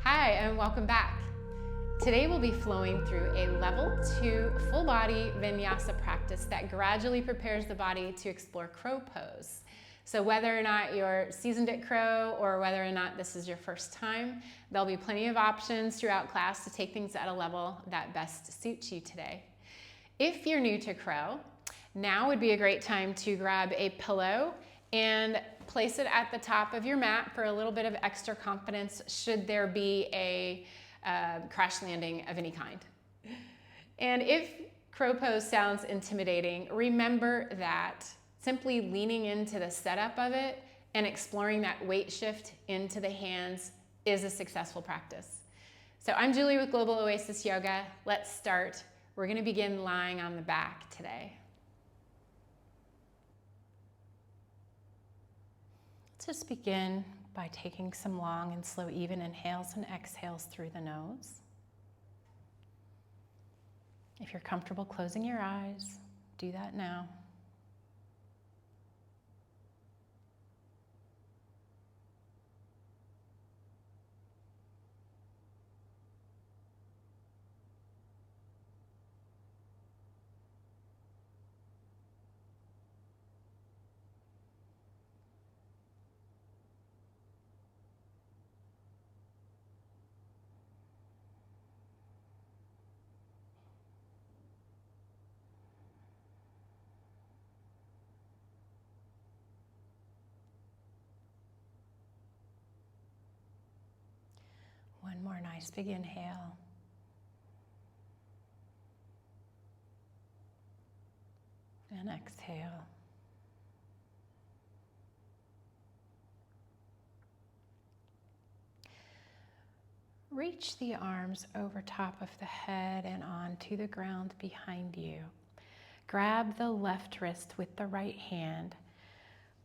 Hi, and welcome back. Today we'll be flowing through a level 2 full body vinyasa practice that gradually prepares the body to explore crow pose. So whether or not you're seasoned at crow or whether or not this is your first time, there'll be plenty of options throughout class to take things at a level that best suits you today. If you're new to crow, now would be a great time to grab a pillow and place it at the top of your mat for a little bit of extra confidence should there be a crash landing of any kind. And if crow pose sounds intimidating, remember that simply leaning into the setup of it and exploring that weight shift into the hands is a successful practice. So I'm Julie with Global Oasis Yoga. Let's start. We're going to begin lying on the back today. Let's just begin by taking some long and slow, even inhales and exhales through the nose. If you're comfortable closing your eyes, do that now. One more nice big inhale. And exhale. Reach the arms over top of the head and onto the ground behind you. Grab the left wrist with the right hand.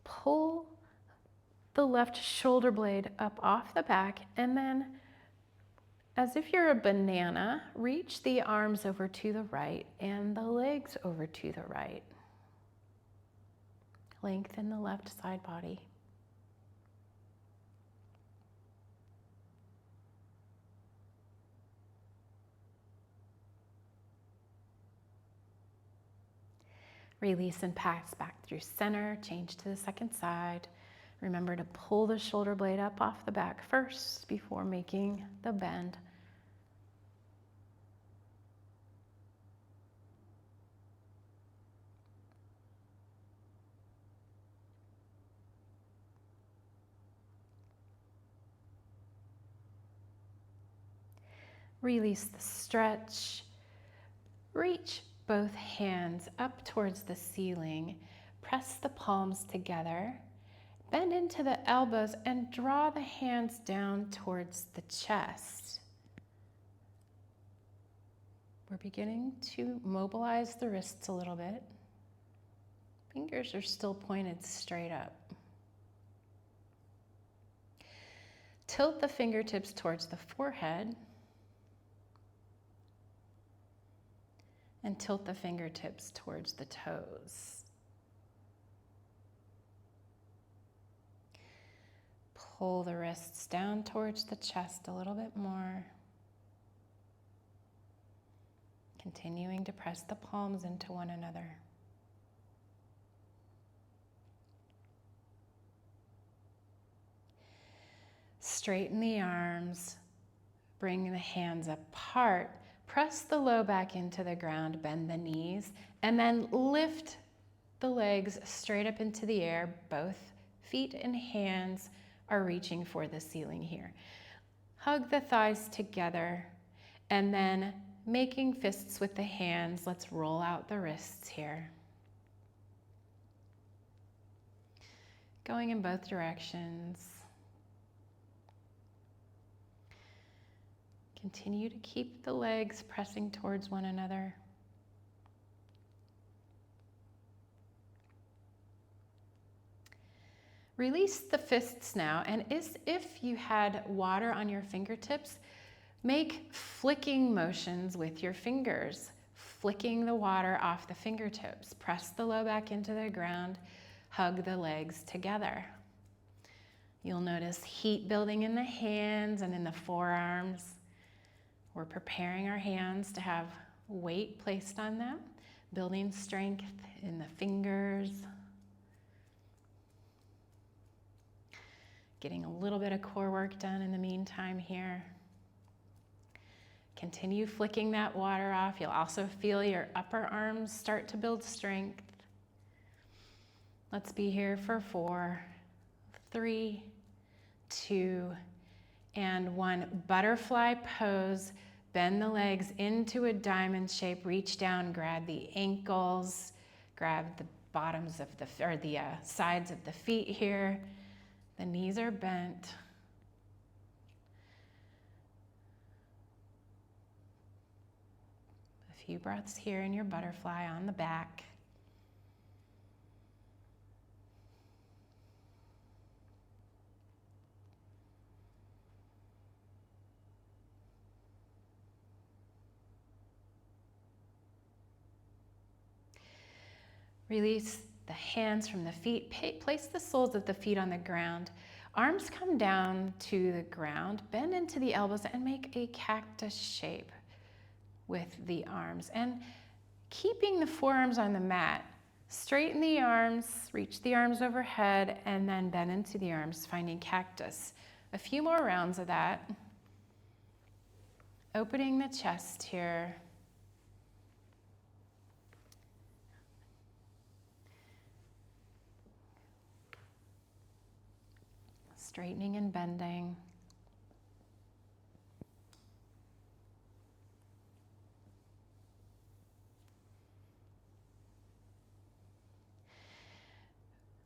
Pull the left shoulder blade up off the back, and then as if you're a banana, reach the arms over to the right and the legs over to the right. Lengthen the left side body. Release and pass back through center. Change to the second side. Remember to pull the shoulder blade up off the back first before making the bend. Release the stretch. Reach both hands up towards the ceiling. Press the palms together. Bend into the elbows and draw the hands down towards the chest. We're beginning to mobilize the wrists a little bit. Fingers are still pointed straight up. Tilt the fingertips towards the forehead. And tilt the fingertips towards the toes. Pull the wrists down towards the chest a little bit more. Continuing to press the palms into one another. Straighten the arms. Bring the hands apart. Press the low back into the ground, bend the knees, and then lift the legs straight up into the air. Both feet and hands are reaching for the ceiling here. Hug the thighs together, and then making fists with the hands, let's roll out the wrists here. Going in both directions. Continue to keep the legs pressing towards one another. Release the fists now, and as if you had water on your fingertips, make flicking motions with your fingers, flicking the water off the fingertips. Press the low back into the ground, hug the legs together. You'll notice heat building in the hands and in the forearms. We're preparing our hands to have weight placed on them, building strength in the fingers. Getting a little bit of core work done in the meantime here. Continue flicking that water off. You'll also feel your upper arms start to build strength. Let's be here for 4, 3, 2, and 1. Butterfly pose. Bend the legs into a diamond shape. Reach down, grab the ankles, grab the bottoms of the sides of the feet here. The knees are bent. A few breaths here in your butterfly on the back. Release the hands from the feet. Place the soles of the feet on the ground. Arms come down to the ground. Bend into the elbows and make a cactus shape with the arms. And keeping the forearms on the mat, straighten the arms, reach the arms overhead, and then bend into the arms, finding cactus. A few more rounds of that. Opening the chest here. Straightening and bending.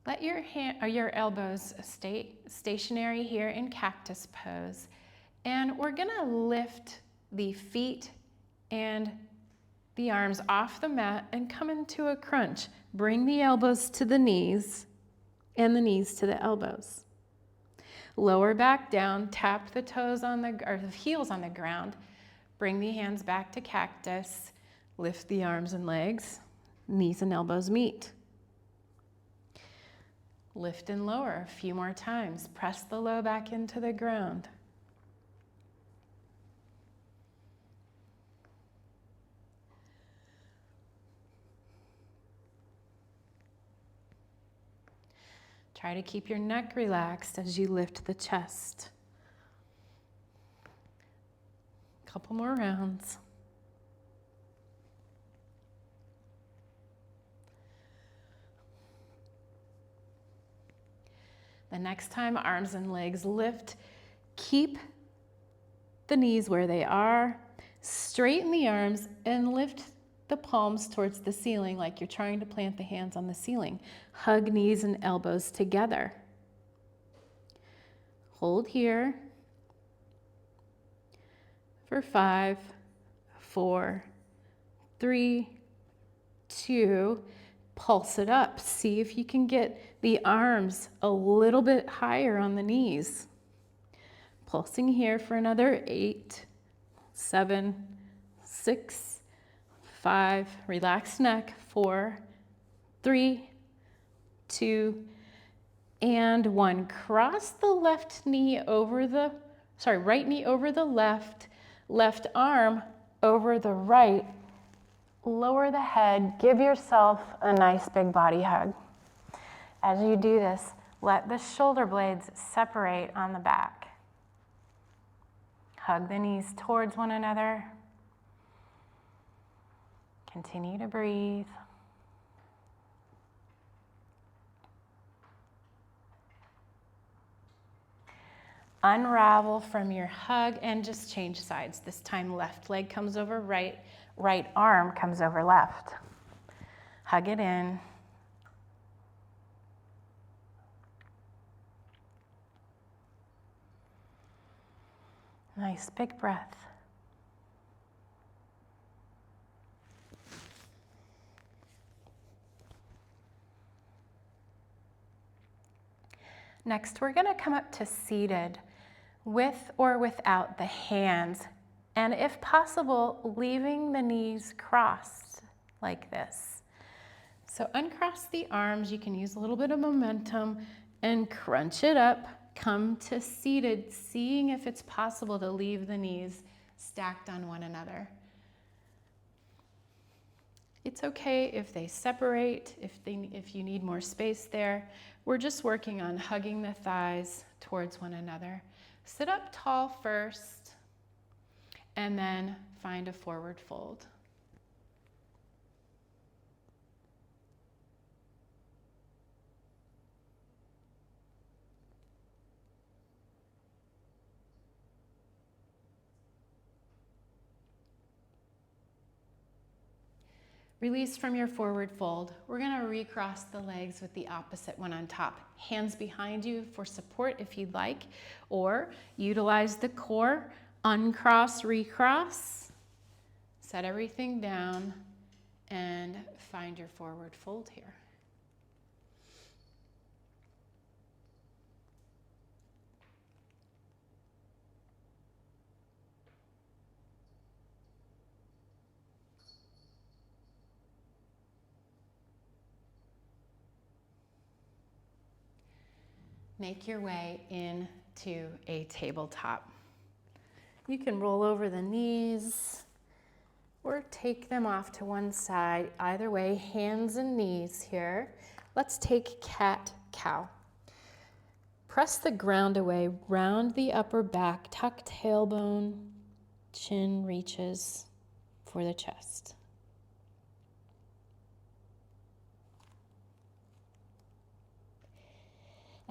Let your elbows stay stationary here in cactus pose. And we're gonna lift the feet and the arms off the mat and come into a crunch. Bring the elbows to the knees and the knees to the elbows. Lower back down, tap the toes or the heels on the ground. Bring the hands back to cactus. Lift the arms and legs. Knees and elbows meet. Lift and lower a few more times. Press the low back into the ground. Try to keep your neck relaxed as you lift the chest. Couple more rounds. The next time arms and legs lift, keep the knees where they are, straighten the arms and lift the palms towards the ceiling like you're trying to plant the hands on the ceiling. Hug knees and elbows together. Hold here for 5, 4, 3, 2, pulse it up. See if you can get the arms a little bit higher on the knees. Pulsing here for another 8, 7, 6, 5, relax neck, 4, 3, 2, and 1. Cross the right knee over the left arm over the right. Lower the head, give yourself a nice big body hug. As you do this, let the shoulder blades separate on the back. Hug the knees towards one another. Continue to breathe. Unravel from your hug and just change sides. This time left leg comes over right, right arm comes over left. Hug it in. Nice big breath. Next, we're going to come up to seated with or without the hands, and if possible, leaving the knees crossed like this. So uncross the arms. You can use a little bit of momentum and crunch it up. Come to seated, seeing if it's possible to leave the knees stacked on one another. It's okay if they separate, if you need more space there. We're just working on hugging the thighs towards one another. Sit up tall first, and then find a forward fold. Release from your forward fold. We're going to recross the legs with the opposite one on top. Hands behind you for support if you'd like, or utilize the core, uncross, recross. Set everything down and find your forward fold here. Make your way into a tabletop. You can roll over the knees or take them off to one side. Either way, hands and knees here. Let's take cat-cow. Press the ground away, round the upper back, tuck tailbone, chin reaches for the chest.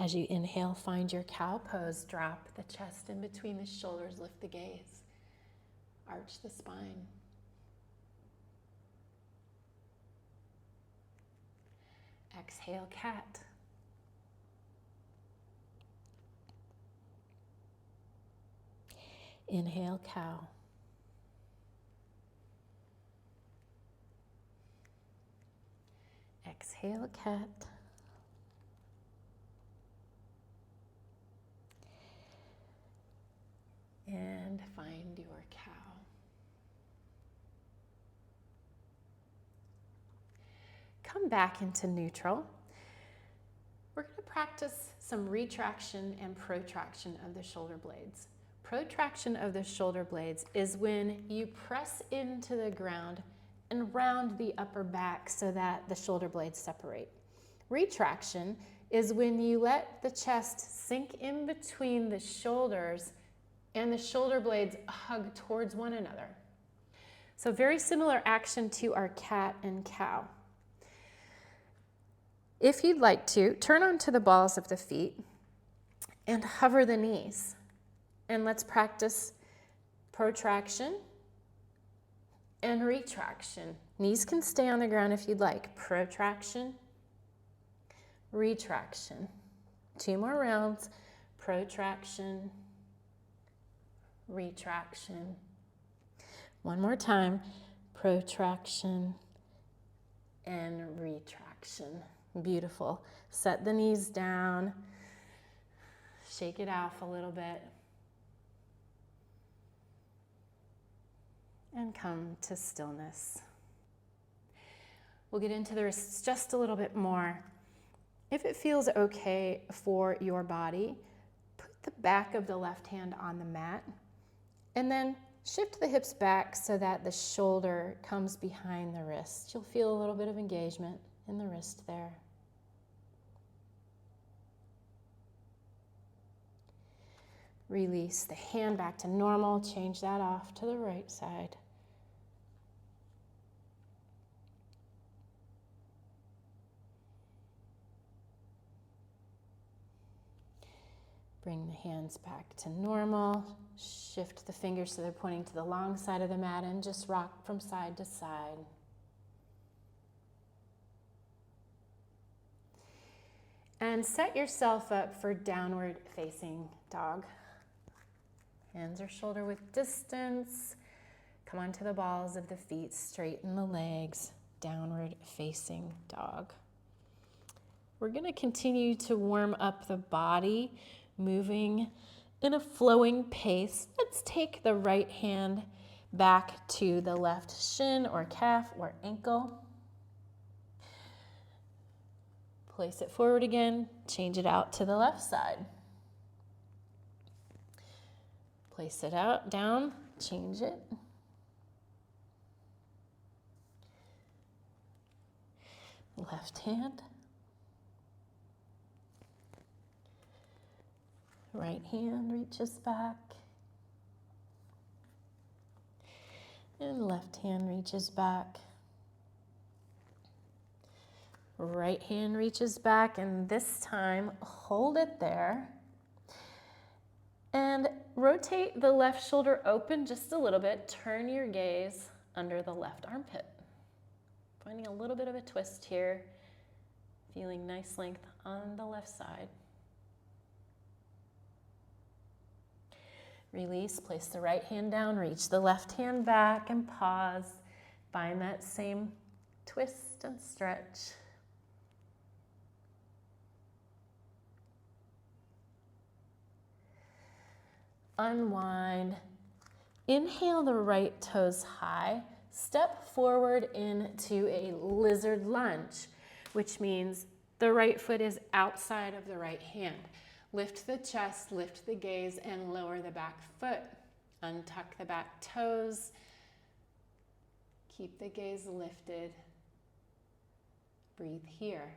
As you inhale, find your cow pose. Drop the chest in between the shoulders, lift the gaze, arch the spine. Exhale, cat. Inhale, cow. Exhale, cat. And find your cow. Come back into neutral. We're going to practice some retraction and protraction of the shoulder blades. Protraction of the shoulder blades is when you press into the ground and round the upper back so that the shoulder blades separate. Retraction is when you let the chest sink in between the shoulders and the shoulder blades hug towards one another. So very similar action to our cat and cow. If you'd like to, turn onto the balls of the feet and hover the knees. And let's practice protraction and retraction. Knees can stay on the ground if you'd like. Protraction, retraction. 2 more rounds. Protraction, retraction. 1 more time. Protraction and retraction. Beautiful. Set the knees down. Shake it off a little bit. And come to stillness. We'll get into the wrists just a little bit more. If it feels okay for your body, put the back of the left hand on the mat and then shift the hips back so that the shoulder comes behind the wrist. You'll feel a little bit of engagement in the wrist there. Release the hand back to normal. Change that off to the right side. Bring the hands back to normal. Shift the fingers so they're pointing to the long side of the mat and just rock from side to side. And set yourself up for downward facing dog. Hands are shoulder width distance. Come onto the balls of the feet, straighten the legs, downward facing dog. We're going to continue to warm up the body, moving in a flowing pace. Let's take the right hand back to the left shin or calf or ankle. Place it forward again, change it out to the left side. Place it out, down, change it. Left hand. Right hand reaches back. And left hand reaches back. Right hand reaches back, and this time hold it there. And rotate the left shoulder open just a little bit. Turn your gaze under the left armpit. Finding a little bit of a twist here. Feeling nice length on the left side. Release, place the right hand down, reach the left hand back and pause. Find that same twist and stretch. Unwind. Inhale the right toes high. Step forward into a lizard lunge, which means the right foot is outside of the right hand. Lift the chest, lift the gaze, and lower the back foot. Untuck the back toes. Keep the gaze lifted. Breathe here.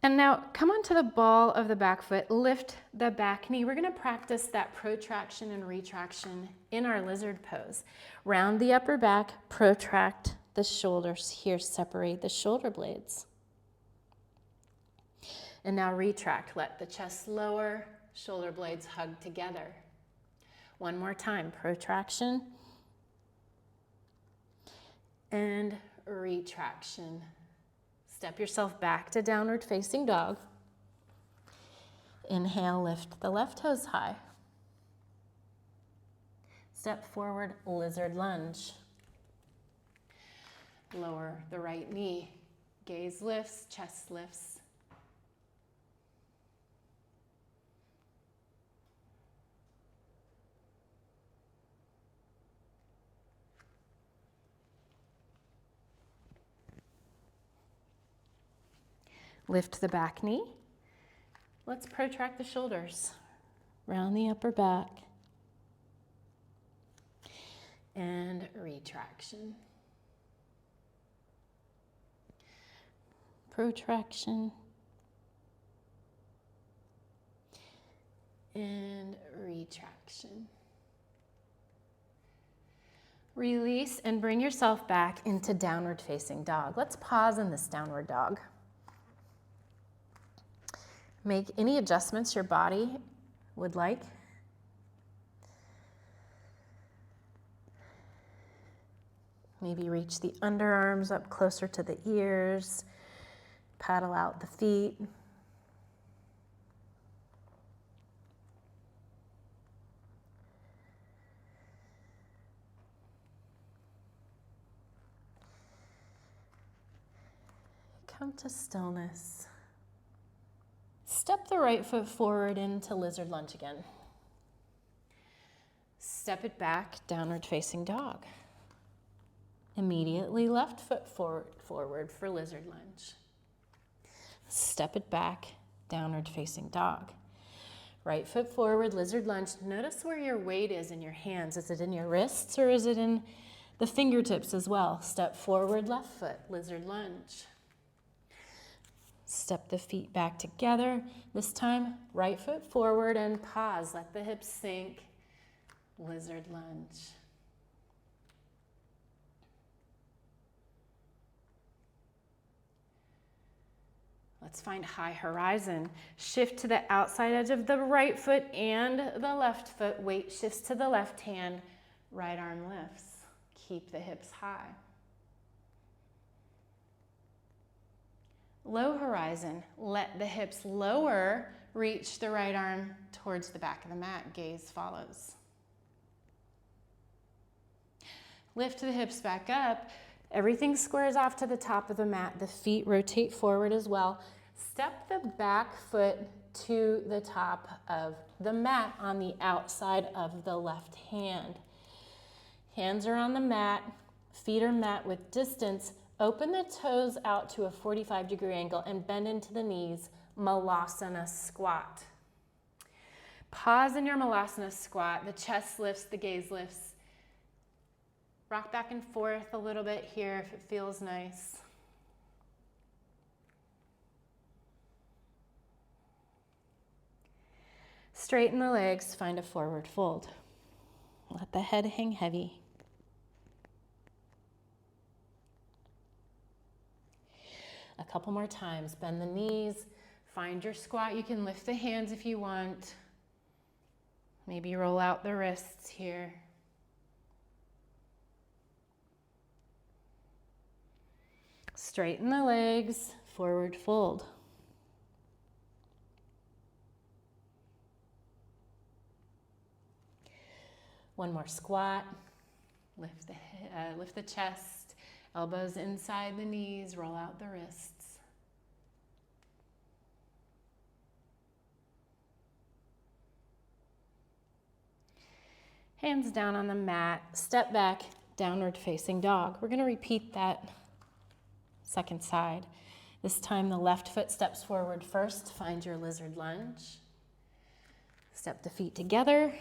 And now come onto the ball of the back foot, lift the back knee. We're gonna practice that protraction and retraction in our lizard pose. Round the upper back, protract the shoulders here, separate the shoulder blades. And now retract, let the chest lower, shoulder blades hug together. One more time, protraction and retraction. Step yourself back to downward facing dog. Inhale, lift the left toes high. Step forward, lizard lunge. Lower the right knee. Gaze lifts, chest lifts. Lift the back knee. Let's protract the shoulders. Round the upper back. And retraction. Protraction. And retraction. Release and bring yourself back into downward facing dog. Let's pause in this downward dog. Make any adjustments your body would like. Maybe reach the underarms up closer to the ears. Paddle out the feet. Come to stillness. Step the right foot forward into lizard lunge again. Step it back, downward facing dog. Immediately left foot forward for lizard lunge. Step it back, downward facing dog. Right foot forward, lizard lunge. Notice where your weight is in your hands. Is it in your wrists or is it in the fingertips as well? Step forward, left foot, lizard lunge. Step the feet back together. This time, right foot forward and pause. Let the hips sink. Lizard lunge. Let's find high horizon. Shift to the outside edge of the right foot and the left foot. Weight shifts to the left hand. Right arm lifts. Keep the hips high. Low horizon, let the hips lower, reach the right arm towards the back of the mat, gaze follows. Lift the hips back up, everything squares off to the top of the mat, the feet rotate forward as well. Step the back foot to the top of the mat on the outside of the left hand. Hands are on the mat, feet are met with distance. Open the toes out to a 45-degree angle and bend into the knees, Malasana squat. Pause in your Malasana squat. The chest lifts, the gaze lifts. Rock back and forth a little bit here if it feels nice. Straighten the legs, find a forward fold. Let the head hang heavy. A couple more times. Bend the knees, find your squat. You can lift the hands if you want. Maybe roll out the wrists here. Straighten the legs, forward fold. One more squat. Lift the chest, elbows inside the knees, roll out the wrists. Hands down on the mat, step back, downward facing dog. We're going to repeat that second side. This time the left foot steps forward first, find your lizard lunge. Step the feet together,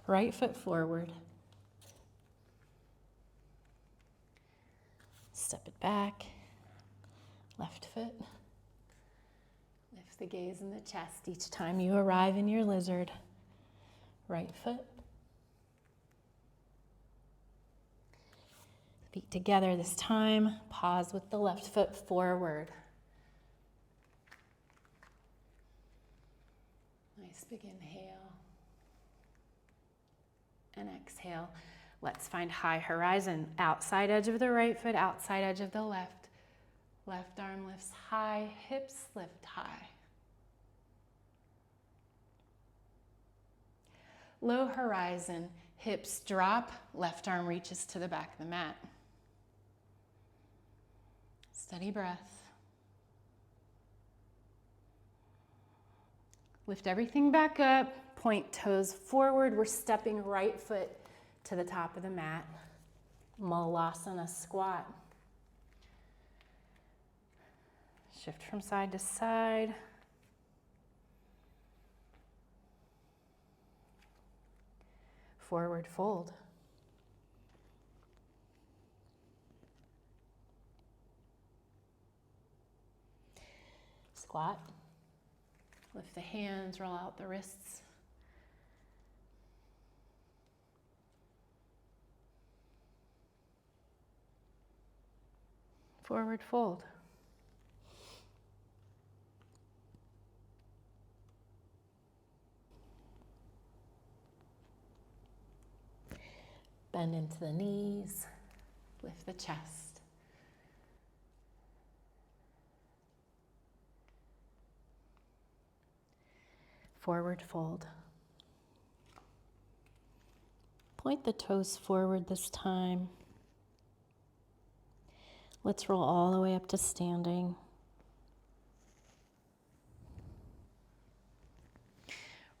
right foot forward. Step it back, left foot. Lift the gaze in the chest each time you arrive in your lizard. Right foot. Feet together this time. Pause with the left foot forward. Nice big inhale. And exhale. Let's find high horizon. Outside edge of the right foot, outside edge of the left. Left arm lifts high, hips lift high. Low horizon, hips drop, left arm reaches to the back of the mat. Steady breath. Lift everything back up, point toes forward. We're stepping right foot to the top of the mat. Malasana squat. Shift from side to side. Forward fold. Squat. Lift the hands, roll out the wrists. Forward fold. Bend into the knees, lift the chest. Forward fold. Point the toes forward this time. Let's roll all the way up to standing.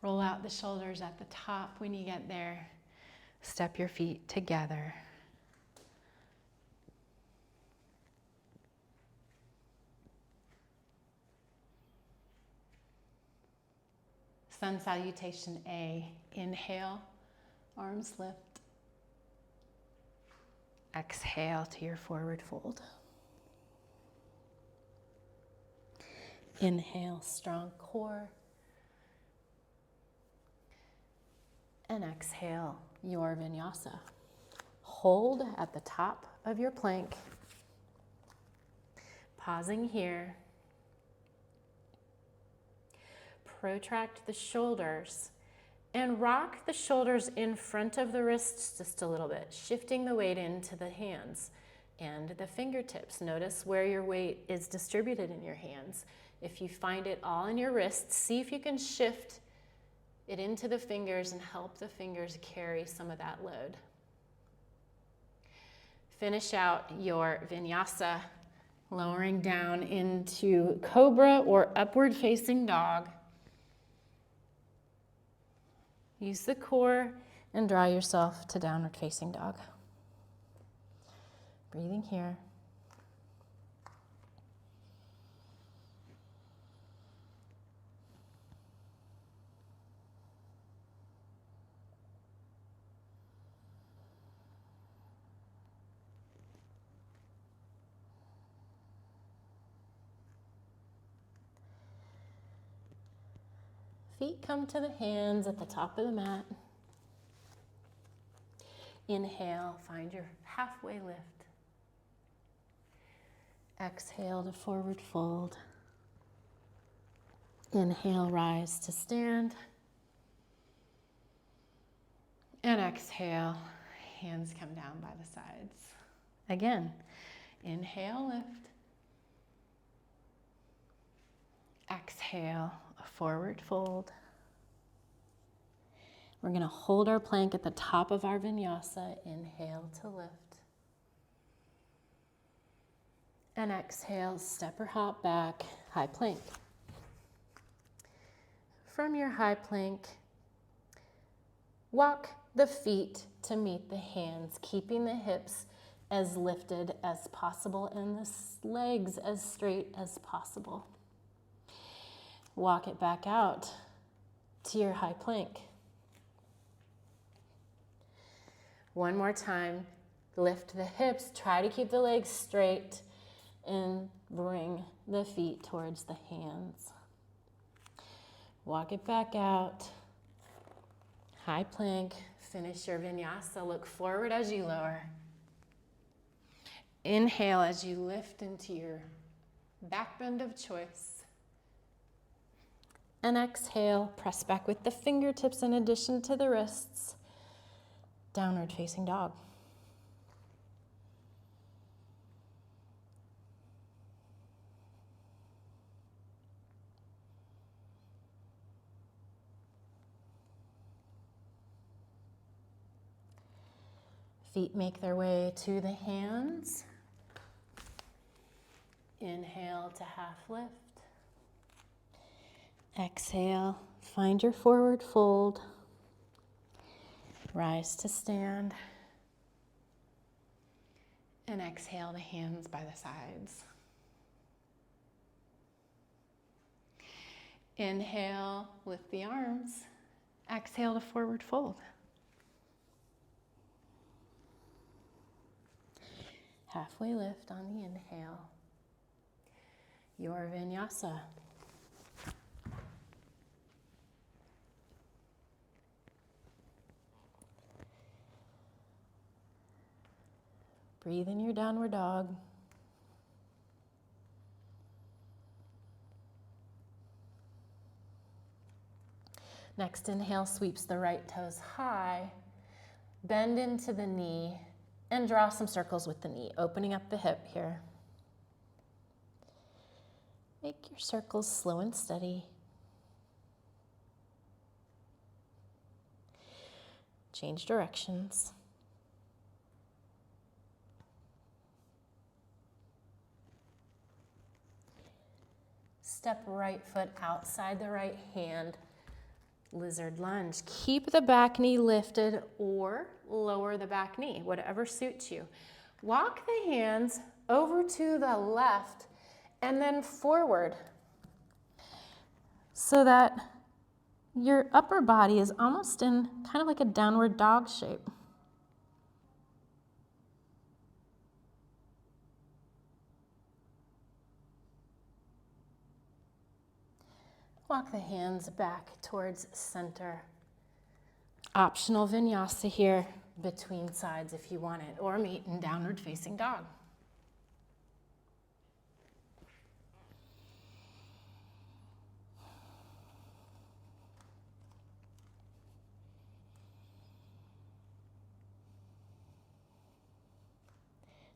Roll out the shoulders at the top when you get there. Step your feet together. Sun salutation A. Inhale, arms lift. Exhale to your forward fold. Inhale, strong core. And exhale, your vinyasa. Hold at the top of your plank. Pausing here. Protract the shoulders and rock the shoulders in front of the wrists just a little bit, shifting the weight into the hands and the fingertips. Notice where your weight is distributed in your hands. If you find it all in your wrists, see if you can shift it into the fingers and help the fingers carry some of that load. Finish out your vinyasa, lowering down into cobra or upward facing dog. Use the core and draw yourself to downward facing dog. Breathing here. Feet come to the hands at the top of the mat. Inhale, find your halfway lift. Exhale to forward fold. Inhale, rise to stand. And exhale, hands come down by the sides. Again, inhale, lift. Exhale, a forward fold. We're going to hold our plank at the top of our vinyasa. Inhale to lift. And exhale, step or hop back, high plank. From your high plank, walk the feet to meet the hands, keeping the hips as lifted as possible and the legs as straight as possible. Walk it back out to your high plank. One more time, lift the hips, try to keep the legs straight and bring the feet towards the hands. Walk it back out, high plank, finish your vinyasa, look forward as you lower. Inhale as you lift into your back bend of choice. And exhale, press back with the fingertips in addition to the wrists. Downward facing dog. Feet make their way to the hands. Inhale to half lift. Exhale, find your forward fold. Rise to stand. And exhale the hands by the sides. Inhale, lift the arms. Exhale to forward fold. Halfway lift on the inhale. Your vinyasa. Breathe in your downward dog. Next inhale sweeps the right toes high. Bend into the knee and draw some circles with the knee, opening up the hip here. Make your circles slow and steady. Change directions. Step right foot outside the right hand. Lizard lunge. Keep the back knee lifted or lower the back knee, whatever suits you. Walk the hands over to the left and then forward so that your upper body is almost in kind of like a downward dog shape. Walk the hands back towards center. Optional vinyasa here between sides if you want it, or meet in downward facing dog.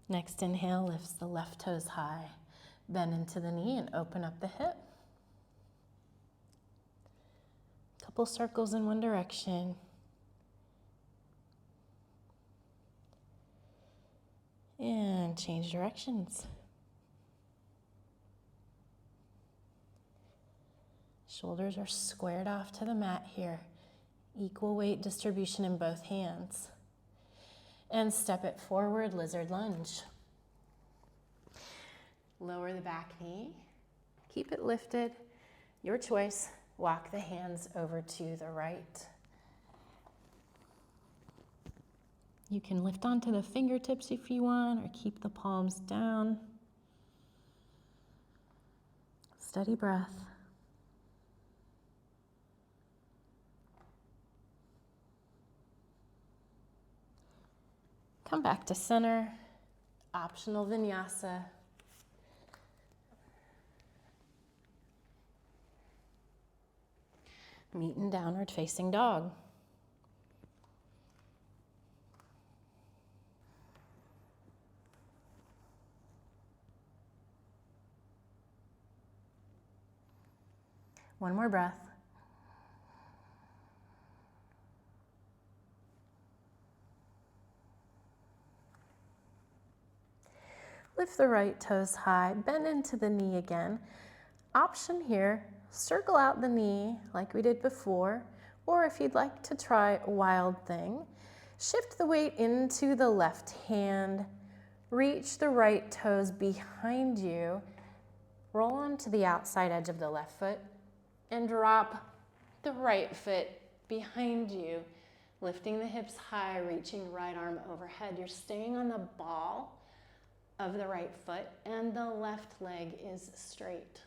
Next inhale lifts the left toes high. Bend into the knee and open up the hip. Couple circles in one direction. And change directions. Shoulders are squared off to the mat here. Equal weight distribution in both hands. And step it forward, lizard lunge. Lower the back knee. Keep it lifted. Your choice. Walk the hands over to the right. You can lift onto the fingertips if you want, or keep the palms down. Steady breath. Come back to center, optional vinyasa. Meet in downward facing dog. One more breath. Lift the right toes high, bend into the knee again. Option here, circle out the knee like we did before, or if you'd like to try Wild Thing, shift the weight into the left hand, reach the right toes behind you, roll onto the outside edge of the left foot, and drop the right foot behind you, lifting the hips high, reaching right arm overhead. You're staying on the ball of the right foot, and the left leg is straight.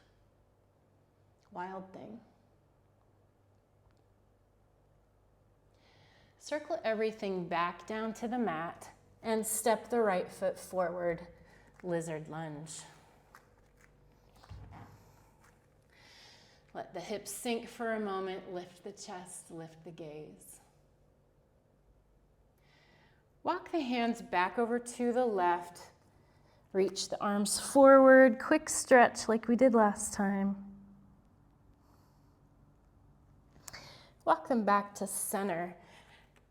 Wild Thing. Circle everything back down to the mat and step the right foot forward, lizard lunge. Let the hips sink for a moment, lift the chest, lift the gaze. Walk the hands back over to the left, reach the arms forward, quick stretch like we did last time. Walk them back to center.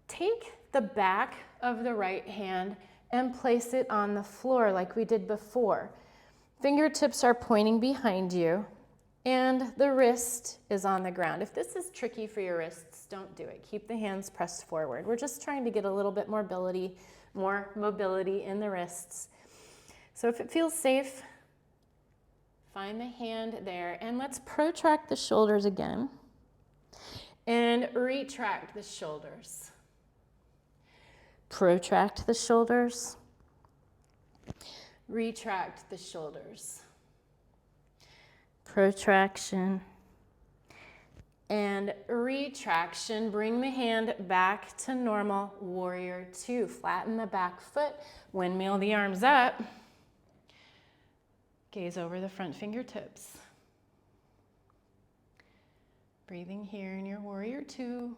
Take the back of the right hand and place it on the floor like we did before. Fingertips are pointing behind you and the wrist is on the ground. If this is tricky for your wrists, don't do it. Keep the hands pressed forward. We're just trying to get a little bit more mobility in the wrists. So if it feels safe, find the hand there and let's protract the shoulders again and retract the shoulders. Protract the shoulders, retract the shoulders. Protraction and retraction. Bring the hand back to normal, warrior two. Flatten the back foot, windmill the arms up. Gaze over the front fingertips. Breathing here in your warrior two.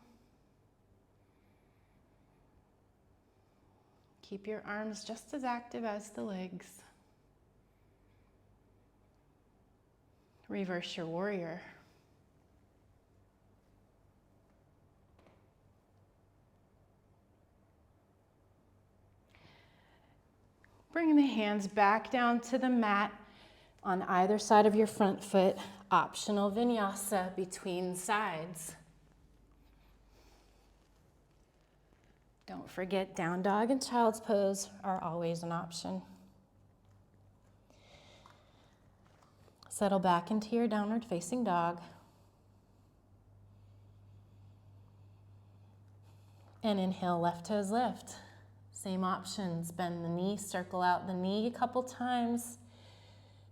Keep your arms just as active as the legs. Reverse your warrior. Bring the hands back down to the mat on either side of your front foot. Optional vinyasa between sides. Don't forget, down dog and child's pose are always an option. Settle back into your downward facing dog. And inhale, left toes lift. Same options, bend the knee, circle out the knee a couple times.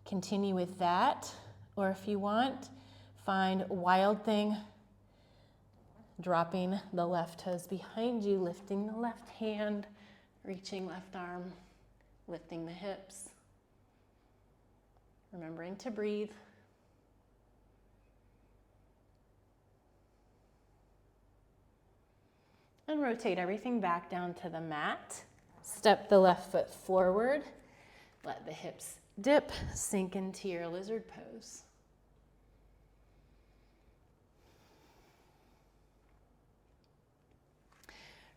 Continue with that, or if you want, find Wild Thing. Dropping the left toes behind you, lifting the left hand, reaching left arm, lifting the hips. Remembering to breathe. And rotate everything back down to the mat. Step the left foot forward. Let the hips dip, sink into your lizard pose.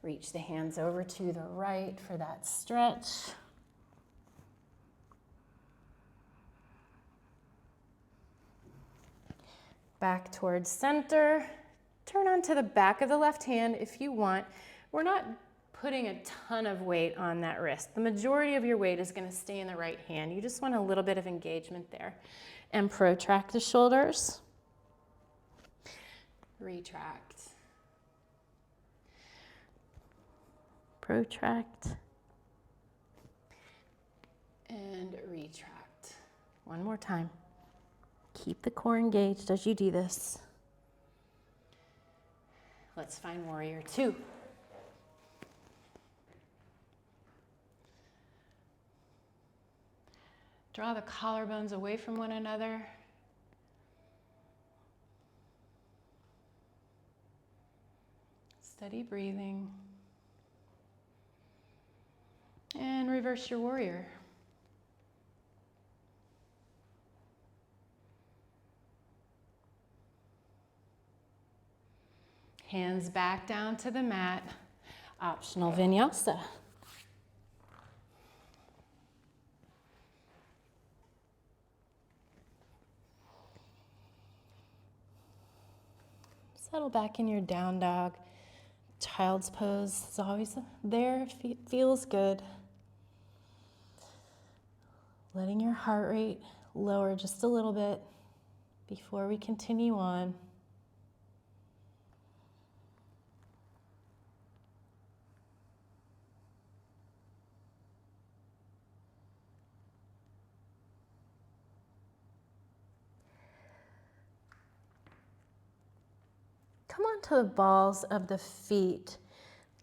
Reach the hands over to the right for that stretch. Back towards center. Turn onto the back of the left hand if you want. We're not putting a ton of weight on that wrist. The majority of your weight is going to stay in the right hand. You just want a little bit of engagement there. And protract the shoulders. Retract. Protract. And retract. One more time. Keep the core engaged as you do this. Let's find warrior two. Draw the collarbones away from one another. Steady breathing. And reverse your warrior. Hands back down to the mat. Optional vinyasa. Settle back in your down dog. Child's pose is always there if it feels good. Letting your heart rate lower just a little bit before we continue on. Come onto the balls of the feet.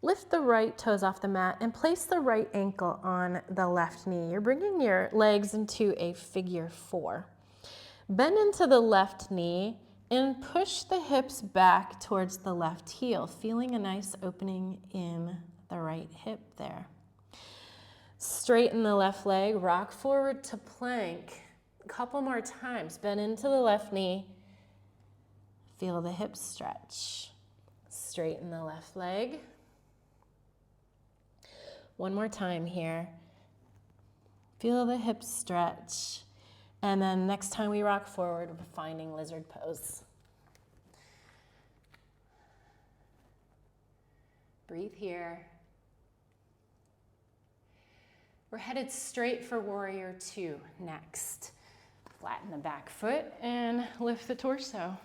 Lift the right toes off the mat and place the right ankle on the left knee. You're bringing your legs into a figure 4. Bend into the left knee and push the hips back towards the left heel, feeling a nice opening in the right hip there. Straighten the left leg, rock forward to plank. A couple more times. Bend into the left knee. Feel the hips stretch. Straighten the left leg. One more time here. Feel the hips stretch. And then next time we rock forward, we're finding lizard pose. Breathe here. We're headed straight for warrior 2 next. Flatten the back foot and lift the torso.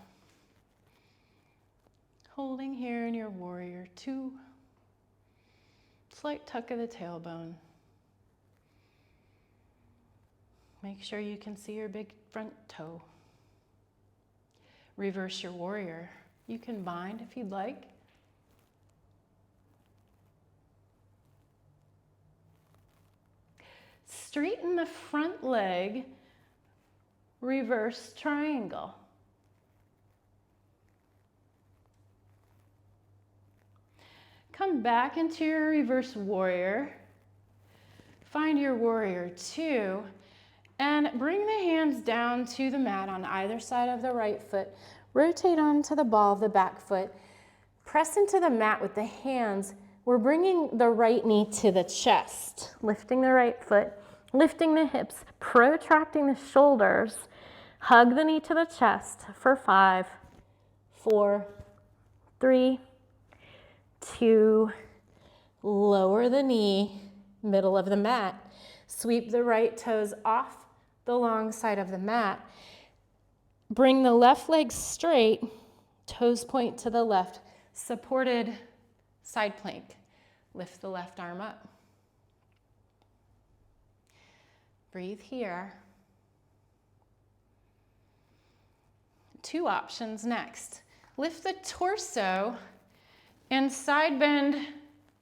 Holding here in your warrior 2. Slight tuck of the tailbone. Make sure you can see your big front toe. Reverse your warrior. You can bind if you'd like. Straighten the front leg. Reverse triangle. Come back into your reverse warrior. Find your warrior 2 and bring the hands down to the mat on either side of the right foot. Rotate onto the ball of the back foot. Press into the mat with the hands. We're bringing the right knee to the chest, lifting the right foot, lifting the hips, protracting the shoulders. Hug the knee to the chest for 5, 4, 3, 2, lower the knee, middle of the mat. Sweep the right toes off the long side of the mat. Bring the left leg straight, toes point to the left, supported side plank. Lift the left arm up. Breathe here. 2 options next. Lift the torso and side bend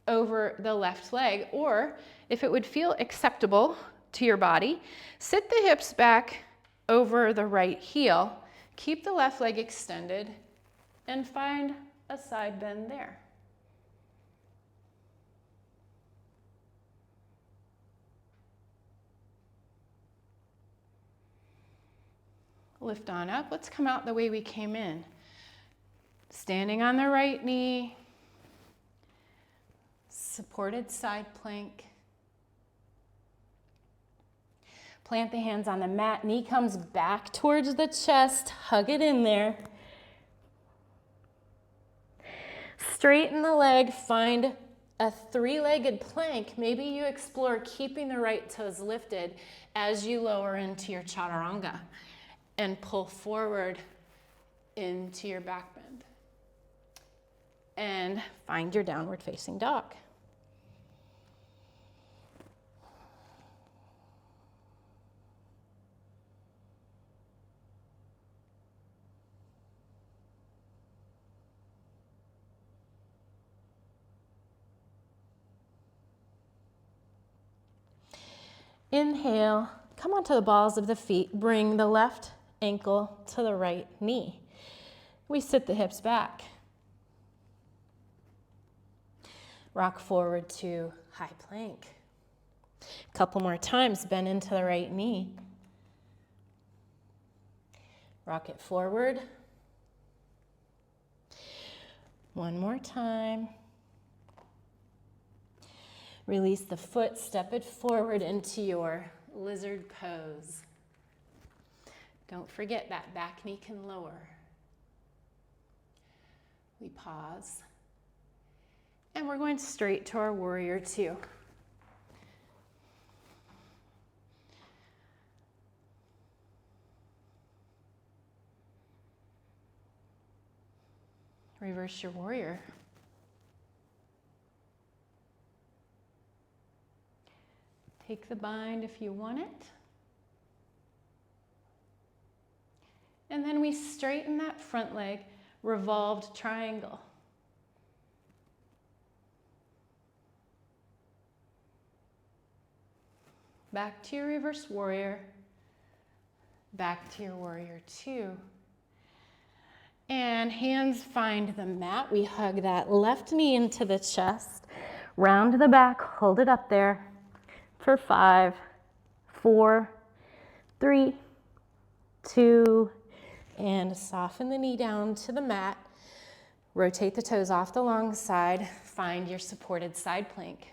over the left leg, or if it would feel acceptable to your body, sit the hips back over the right heel, keep the left leg extended, and find a side bend there. Lift on up. Let's come out the way we came in. Standing on the right knee, supported side plank. Plant the hands on the mat, knee comes back towards the chest, hug it in there. Straighten the leg, find a 3-legged plank. Maybe you explore keeping the right toes lifted as you lower into your chaturanga and pull forward into your back bend. And find your downward facing dog. Inhale, come onto the balls of the feet, bring the left ankle to the right knee. We sit the hips back. Rock forward to high plank. A couple more times, bend into the right knee. Rock it forward. One more time. Release the foot, step it forward into your lizard pose. Don't forget that back knee can lower. We pause. And we're going straight to our warrior two. Reverse your warrior. Take the bind if you want it. And then we straighten that front leg, revolved triangle. Back to your reverse warrior. Back to your warrior two. And hands find the mat. We hug that left knee into the chest. Round the back, hold it up there for 5, 4, 3, 2, and soften the knee down to the mat. Rotate the toes off the long side. Find your supported side plank.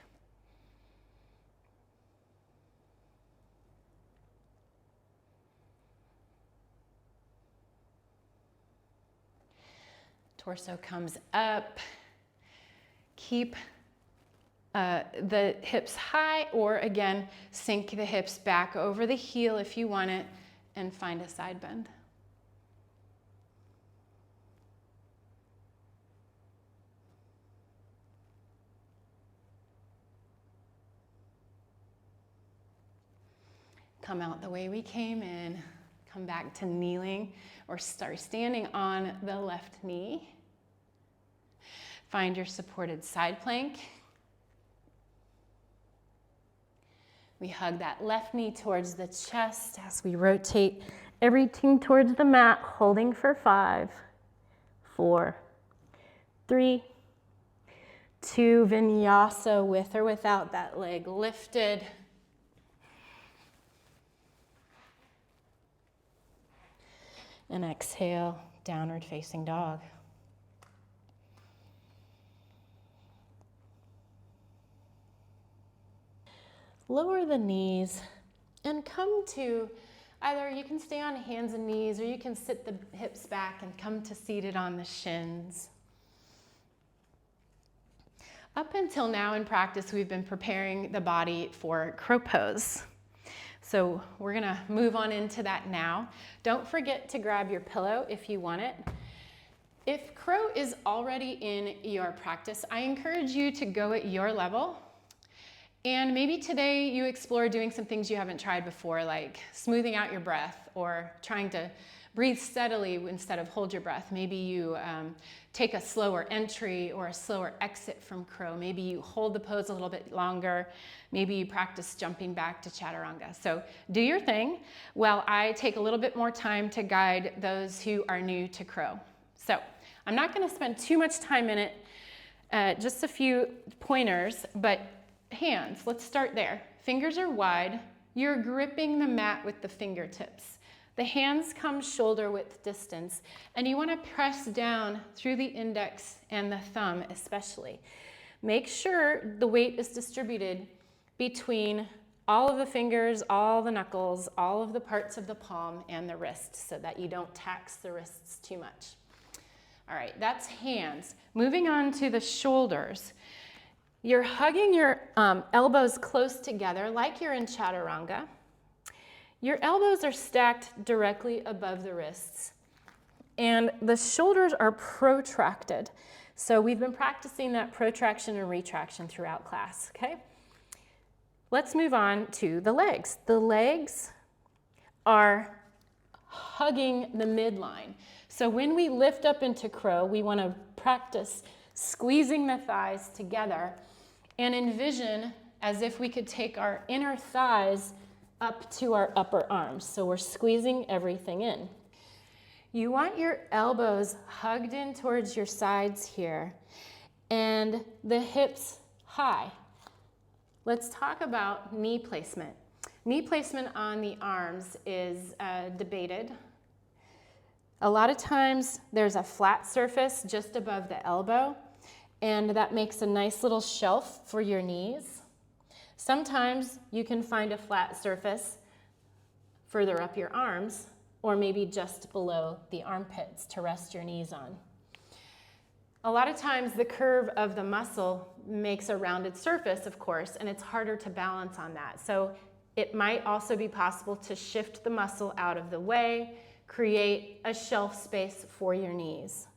Torso comes up. Keep the hips high, or again, sink the hips back over the heel if you want it, and find a side bend. Come out the way we came in. Come back to kneeling or start standing on the left knee. Find your supported side plank. We hug that left knee towards the chest as we rotate everything towards the mat, holding for 5, 4, 3, 2, Vinyasa with or without that leg lifted. And exhale, downward facing dog. Lower the knees and come to either you can stay on hands and knees, or you can sit the hips back and come to seated on the shins. Up until now in practice, we've been preparing the body for crow pose. So we're gonna move on into that now. Don't forget to grab your pillow if you want it. If crow is already in your practice, I encourage you to go at your level. And maybe today you explore doing some things you haven't tried before, like smoothing out your breath or trying to breathe steadily instead of hold your breath. Maybe you take a slower entry or a slower exit from crow. Maybe you hold the pose a little bit longer. Maybe you practice jumping back to chaturanga. So do your thing while I take a little bit more time to guide those who are new to crow. So I'm not going to spend too much time in it, just a few pointers, but hands, let's start there. Fingers are wide. You're gripping the mat with the fingertips. The hands come shoulder width distance, and you want to press down through the index and the thumb especially. Make sure the weight is distributed between all of the fingers, all the knuckles, all of the parts of the palm and the wrist so that you don't tax the wrists too much. All right, that's hands. Moving on to the shoulders. You're hugging your elbows close together like you're in chaturanga. Your elbows are stacked directly above the wrists, and the shoulders are protracted. So we've been practicing that protraction and retraction throughout class, okay? Let's move on to the legs. The legs are hugging the midline. So when we lift up into crow, we want to practice squeezing the thighs together and envision as if we could take our inner thighs up to our upper arms. So we're squeezing everything in. You want your elbows hugged in towards your sides here and the hips high. Let's talk about knee placement. Knee placement on the arms is debated. A lot of times there's a flat surface just above the elbow, and that makes a nice little shelf for your knees. Sometimes you can find a flat surface further up your arms, or maybe just below the armpits to rest your knees on. A lot of times the curve of the muscle makes a rounded surface, of course, and it's harder to balance on that. So it might also be possible to shift the muscle out of the way, create a shelf space for your knees.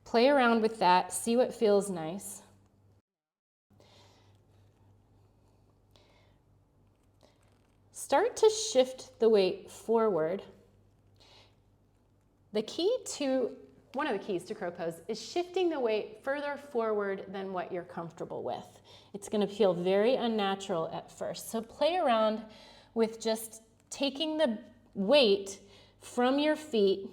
Play around with that, see what feels nice. Start to shift the weight forward. One of the keys to crow pose is shifting the weight further forward than what you're comfortable with. It's going to feel very unnatural at first. So play around with just taking the weight from your feet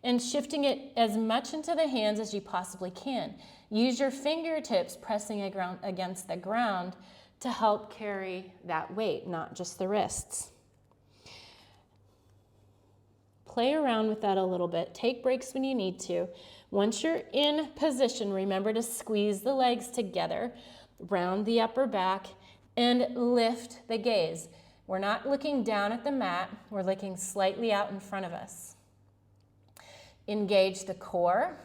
and shifting it as much into the hands as you possibly can. Use your fingertips pressing against the ground to help carry that weight, not just the wrists. Play around with that a little bit. Take breaks when you need to. Once you're in position, remember to squeeze the legs together, round the upper back, and lift the gaze. We're not looking down at the mat. We're looking slightly out in front of us. Engage the core.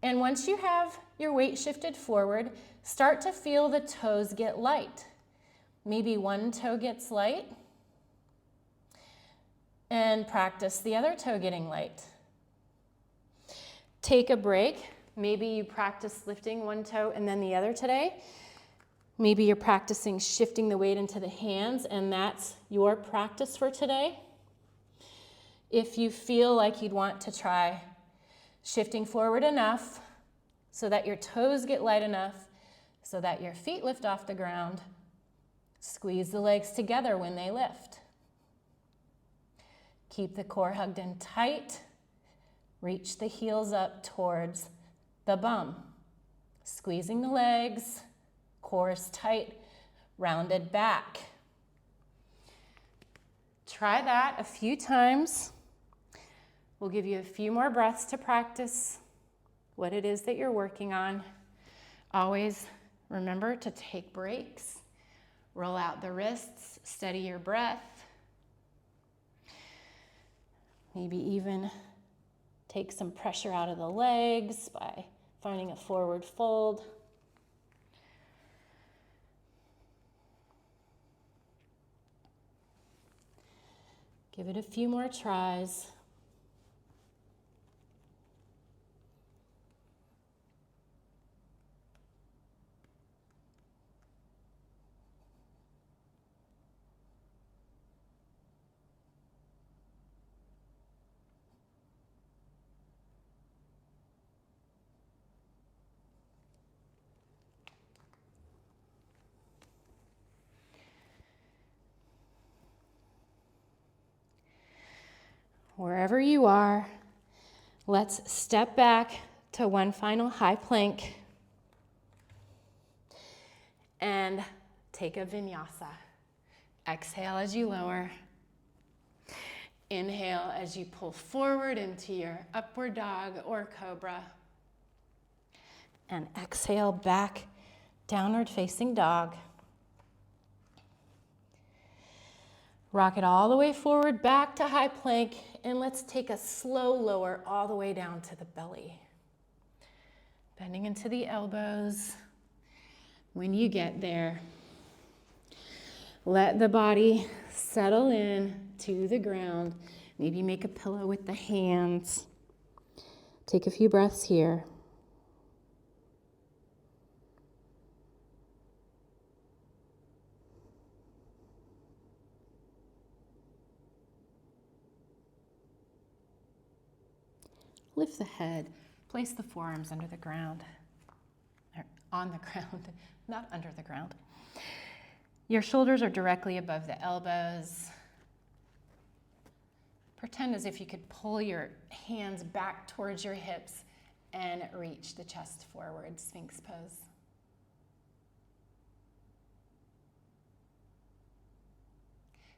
And once you have your weight shifted forward, start to feel the toes get light. Maybe one toe gets light, and practice the other toe getting light. Take a break. Maybe you practice lifting one toe and then the other today. Maybe you're practicing shifting the weight into the hands, and that's your practice for today. If you feel like you'd want to try shifting forward enough so that your toes get light enough so that your feet lift off the ground, squeeze the legs together when they lift. Keep the core hugged in tight. Reach the heels up towards the bum. Squeezing the legs, core is tight, rounded back. Try that a few times. We'll give you a few more breaths to practice what it is that you're working on. Always remember to take breaks, roll out the wrists, steady your breath. Maybe even take some pressure out of the legs by finding a forward fold. Give it a few more tries. Wherever you are, let's step back to one final high plank and take a vinyasa. Exhale as you lower. Inhale as you pull forward into your upward dog or cobra. And exhale back, downward facing dog. Rock it all the way forward, back to high plank, and let's take a slow lower all the way down to the belly. Bending into the elbows. When you get there, let the body settle in to the ground. Maybe make a pillow with the hands. Take a few breaths here. Lift the head, place the forearms under the ground, or on the ground, not under the ground. Your shoulders are directly above the elbows. Pretend as if you could pull your hands back towards your hips and reach the chest forward, Sphinx pose.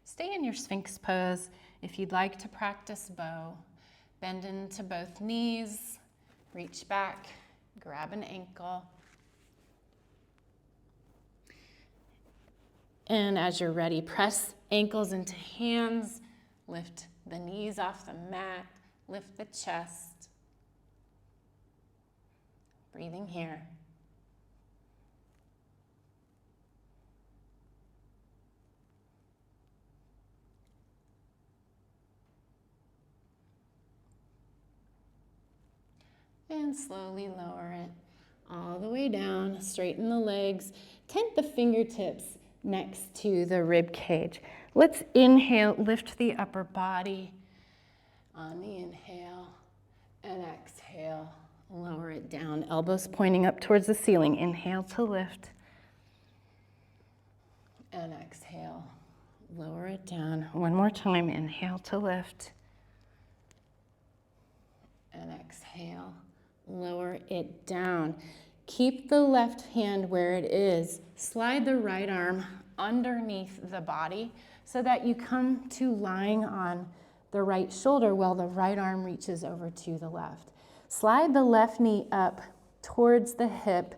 Stay in your Sphinx pose. If you'd like to practice bow, bend into both knees, reach back, grab an ankle. And as you're ready, press ankles into hands, lift the knees off the mat, lift the chest. Breathing here. And slowly lower it all the way down, straighten the legs, tent the fingertips next to the rib cage. Let's inhale, lift the upper body on the inhale, and exhale, lower it down, elbows pointing up towards the ceiling. Inhale to lift, and exhale, lower it down. One more time, inhale to lift, and exhale, lower it down. Keep the left hand where it is. Slide the right arm underneath the body so that you come to lying on the right shoulder while the right arm reaches over to the left. Slide the left knee up towards the hip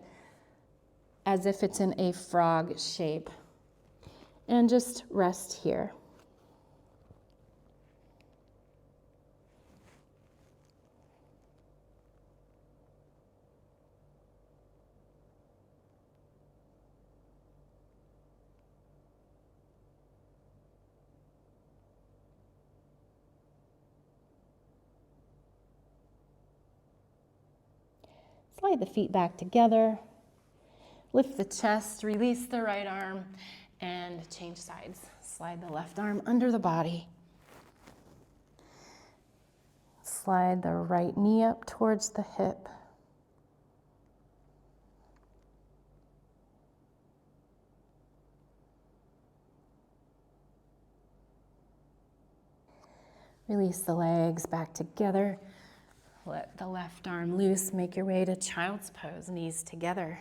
as if it's in a frog shape. And just rest here. Slide the feet back together. Lift the chest, release the right arm, and change sides. Slide the left arm under the body. Slide the right knee up towards the hip. Release the legs back together. Let the left arm loose. Make your way to child's pose, knees together.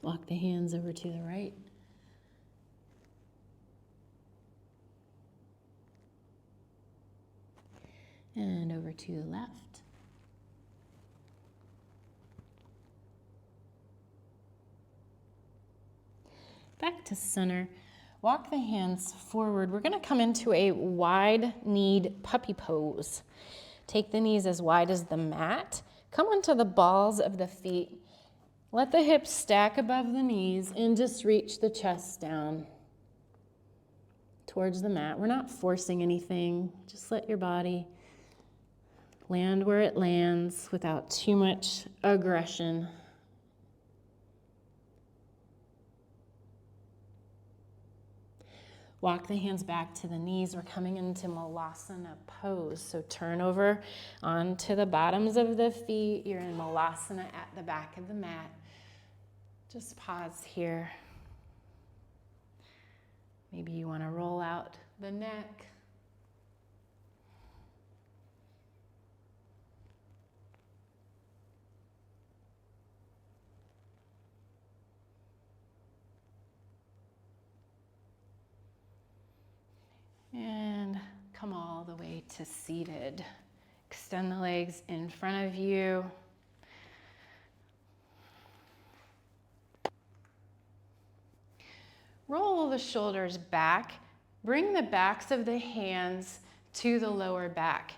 Walk the hands over to the right. And over to the left. Back to center. Walk the hands forward. We're going to come into a wide-kneed puppy pose. Take the knees as wide as the mat. Come onto the balls of the feet. Let the hips stack above the knees and just reach the chest down towards the mat. We're not forcing anything. Just let your body land where it lands without too much aggression. Walk the hands back to the knees. We're coming into Malasana pose. So turn over onto the bottoms of the feet. You're in Malasana at the back of the mat. Just pause here. Maybe you want to roll out the neck. And come all the way to seated. Extend the legs in front of you. Roll the shoulders back. Bring the backs of the hands to the lower back.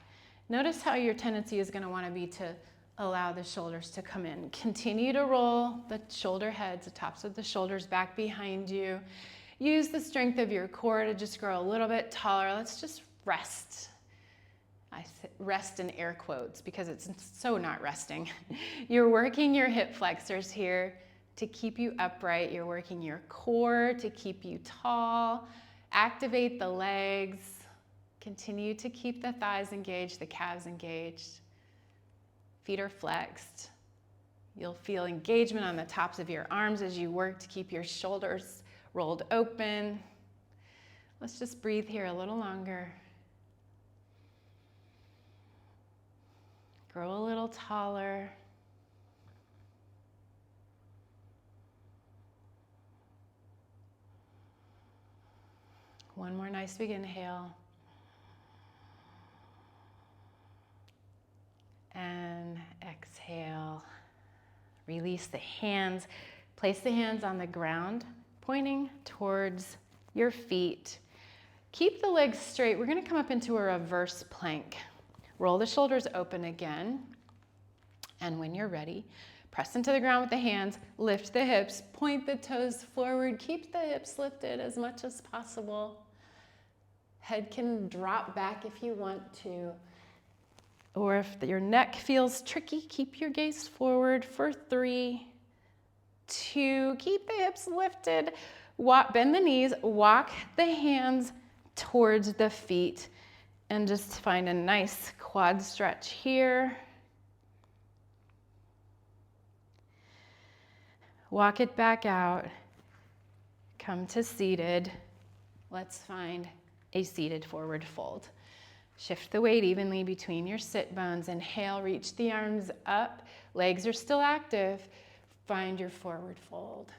Notice how your tendency is going to want to be to allow the shoulders to come in. Continue to roll the shoulder heads, the tops of the shoulders back behind you. Use the strength of your core to just grow a little bit taller. Let's just rest. I rest in air quotes because it's so not resting. You're working your hip flexors here to keep you upright. You're working your core to keep you tall. Activate the legs. Continue to keep the thighs engaged, the calves engaged. Feet are flexed. You'll feel engagement on the tops of your arms as you work to keep your shoulders rolled open. Let's just breathe here a little longer. Grow a little taller. One more nice big inhale. And exhale. Release the hands. Place the hands on the ground, pointing towards your feet. Keep the legs straight. We're going to come up into a reverse plank. Roll the shoulders open again. And when you're ready, press into the ground with the hands, lift the hips, point the toes forward, keep the hips lifted as much as possible. Head can drop back if you want to. Or if your neck feels tricky, keep your gaze forward for 3, 2, keep the hips lifted. Bend the knees, walk the hands towards the feet, and just find a nice quad stretch here. Walk it back out. Come to seated. Let's find a seated forward fold. Shift the weight evenly between your sit bones. Inhale, reach the arms up. Legs are still active. Find your forward fold.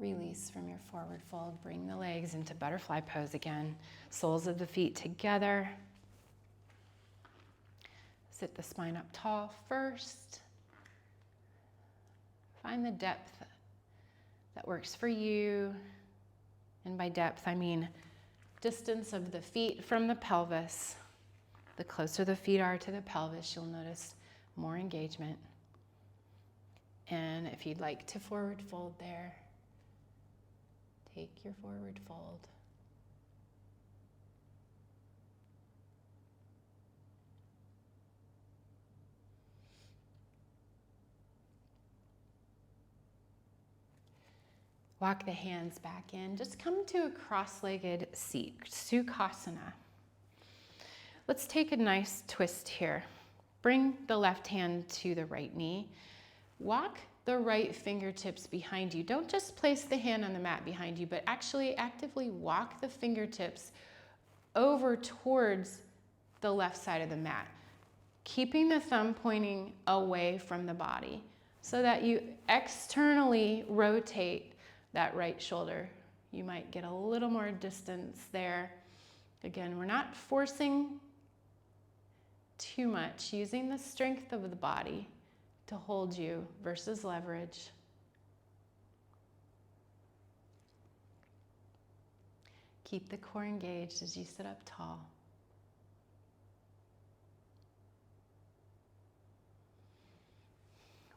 Release from your forward fold. Bring the legs into butterfly pose again. Soles of the feet together. Sit the spine up tall first. Find the depth that works for you. And by depth, I mean distance of the feet from the pelvis. The closer the feet are to the pelvis, you'll notice more engagement. And if you'd like to forward fold there, take your forward fold. Walk the hands back in. Just come to a cross-legged seat, Sukhasana. Let's take a nice twist here. Bring the left hand to the right knee. Walk the right fingertips behind you. Don't just place the hand on the mat behind you, but actually actively walk the fingertips over towards the left side of the mat, keeping the thumb pointing away from the body so that you externally rotate that right shoulder. You might get a little more distance there. Again, we're not forcing too much, using the strength of the body to hold you versus leverage. Keep the core engaged as you sit up tall.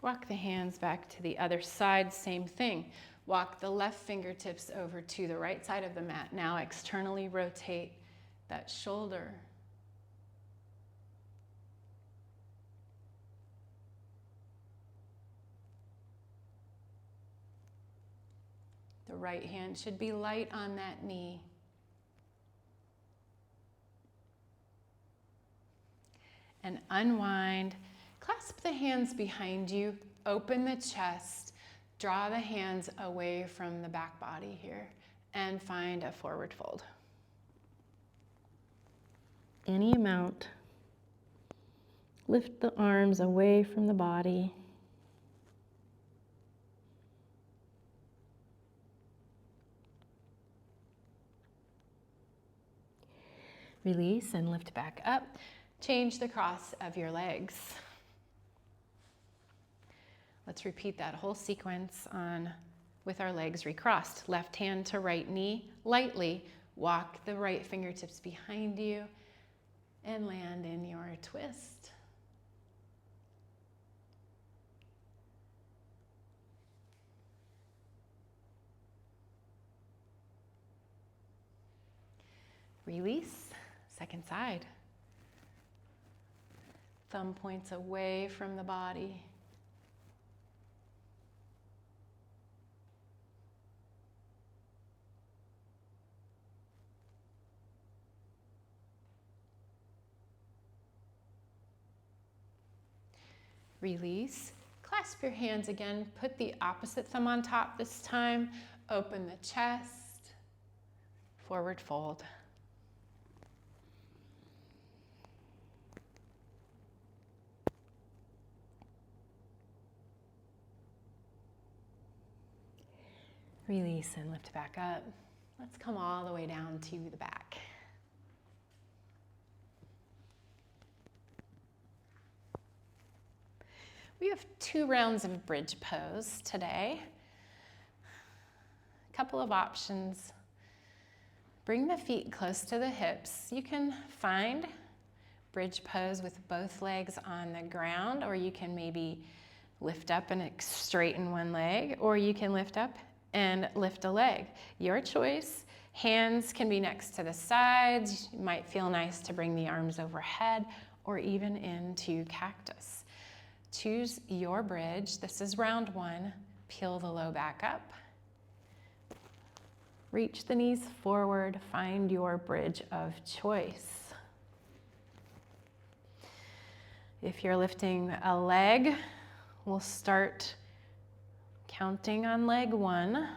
Walk the hands back to the other side, same thing. Walk the left fingertips over to the right side of the mat. Now externally rotate that shoulder. The right hand should be light on that knee. And unwind. Clasp the hands behind you. Open the chest. Draw the hands away from the back body here. And find a forward fold. Any amount. Lift the arms away from the body. Release and lift back up. Change the cross of your legs. Let's repeat that whole sequence with our legs recrossed. Left hand to right knee, lightly walk the right fingertips behind you and land in your twist. Release, second side. Thumb points away from the body. Release. Clasp your hands again. Put the opposite thumb on top this time. Open the chest. Forward fold. Release and lift back up. Let's come all the way down to the back. We have 2 rounds of bridge pose today. A couple of options. Bring the feet close to the hips. You can find bridge pose with both legs on the ground, or you can maybe lift up and straighten one leg, or you can lift up and lift a leg. Your choice. Hands can be next to the sides. It might feel nice to bring the arms overhead or even into cactus. Choose your bridge. This is round 1. Peel the low back up. Reach the knees forward. Find your bridge of choice. If you're lifting a leg, we'll start counting on leg 1.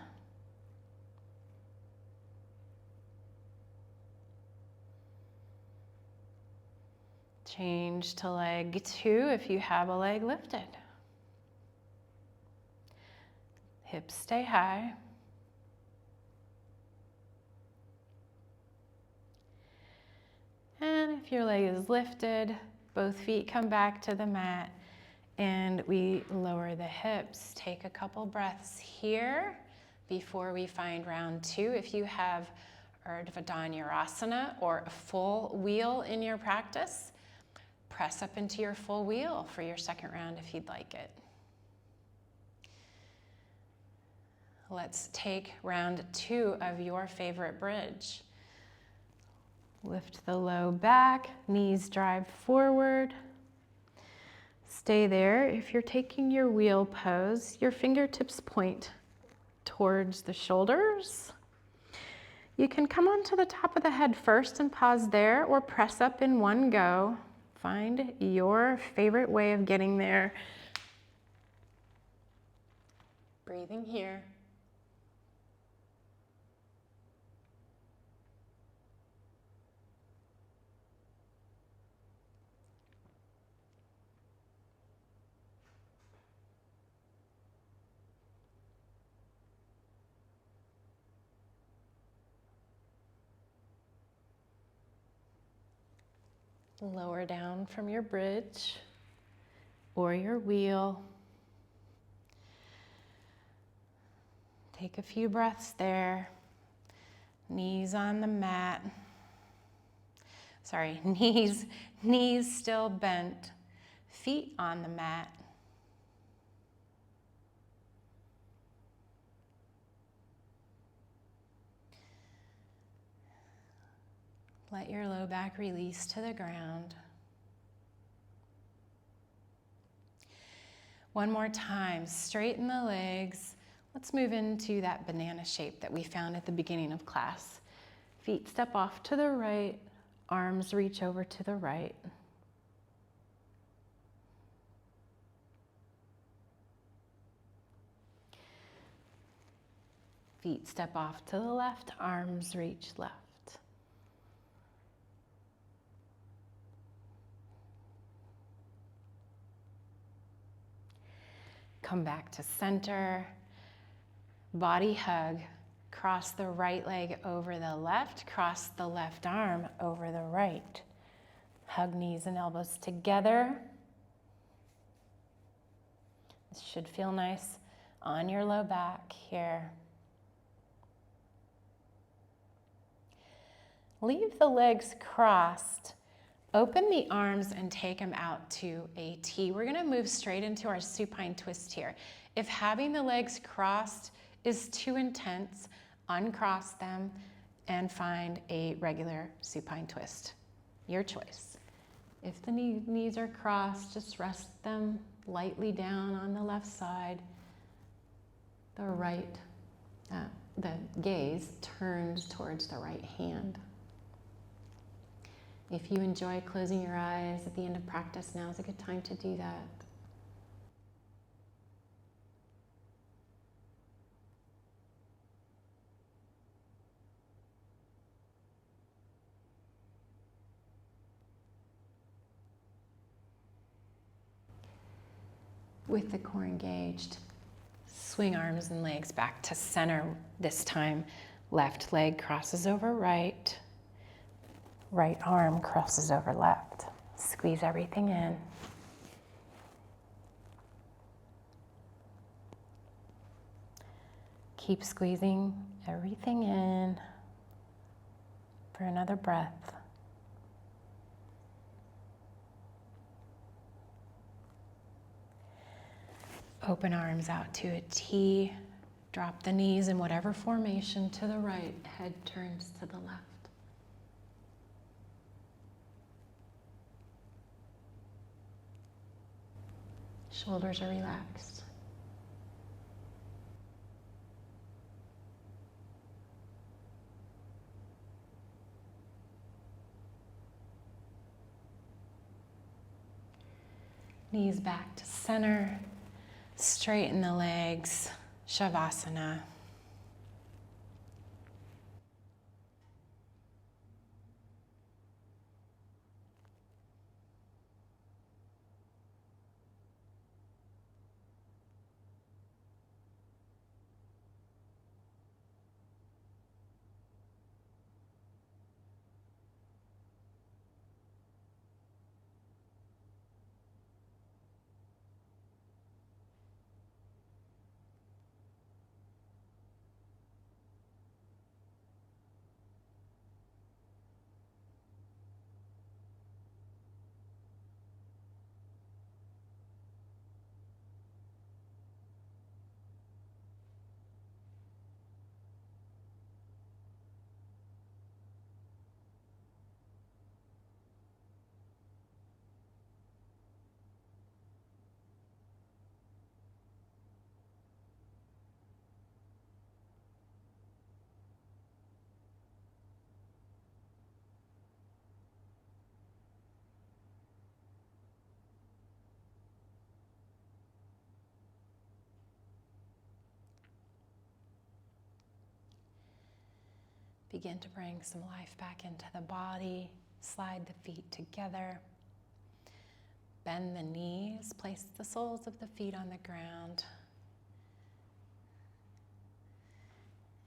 Change to leg 2 if you have a leg lifted. Hips stay high. And if your leg is lifted, both feet come back to the mat and we lower the hips. Take a couple breaths here before we find round 2. If you have Urdhva or a full wheel in your practice, press up into your full wheel for your second round if you'd like it. Let's take round 2 of your favorite bridge. Lift the low back, knees drive forward. Stay there. If you're taking your wheel pose, your fingertips point towards the shoulders. You can come onto the top of the head first and pause there, or press up in one go. Find your favorite way of getting there. Breathing here. Lower down from your bridge or your wheel. Take a few breaths there. Knees on the mat. Sorry, knees still bent. Feet on the mat. Let your low back release to the ground. One more time, straighten the legs. Let's move into that banana shape that we found at the beginning of class. Feet step off to the right, arms reach over to the right. Feet step off to the left, arms reach left. Come back to center, body hug, cross the right leg over the left, cross the left arm over the right. Hug knees and elbows together. This should feel nice on your low back here. Leave the legs crossed, Open the arms and take them out to a T. We're gonna move straight into our supine twist here. If having the legs crossed is too intense, uncross them and find a regular supine twist. Your choice. If the knees are crossed, just rest them lightly down on the left side. The gaze turns towards the right hand. If you enjoy closing your eyes at the end of practice, now is a good time to do that. With the core engaged, swing arms and legs back to center this time. Left leg crosses over right. Right arm crosses over left. Squeeze everything in. Keep squeezing everything in for another breath. Open arms out to a T. Drop the knees in whatever formation to the right. Head turns to the left. Shoulders are relaxed. Knees back to center. Straighten the legs. Savasana. Begin to bring some life back into the body. Slide the feet together. Bend the knees. Place the soles of the feet on the ground.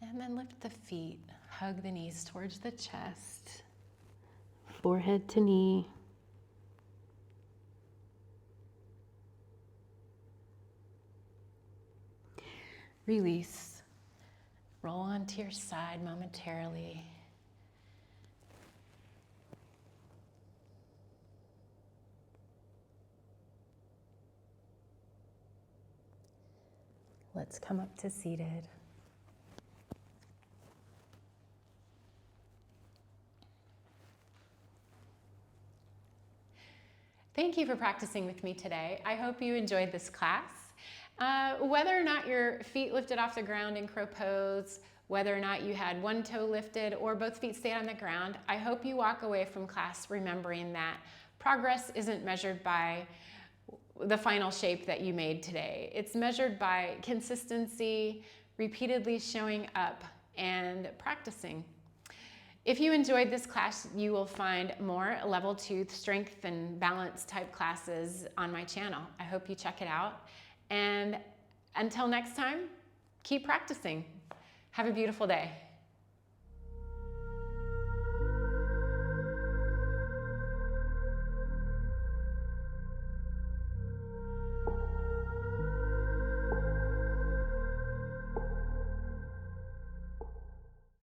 And then lift the feet. Hug the knees towards the chest. Forehead to knee. Release. Roll onto your side momentarily. Let's come up to seated. Thank you for practicing with me today. I hope you enjoyed this class. Whether or not your feet lifted off the ground in crow pose, whether or not you had one toe lifted or both feet stayed on the ground, I hope you walk away from class remembering that progress isn't measured by the final shape that you made today. It's measured by consistency, repeatedly showing up, and practicing. If you enjoyed this class, you will find more level 2 strength and balance type classes on my channel. I hope you check it out. And until next time, keep practicing. Have a beautiful day.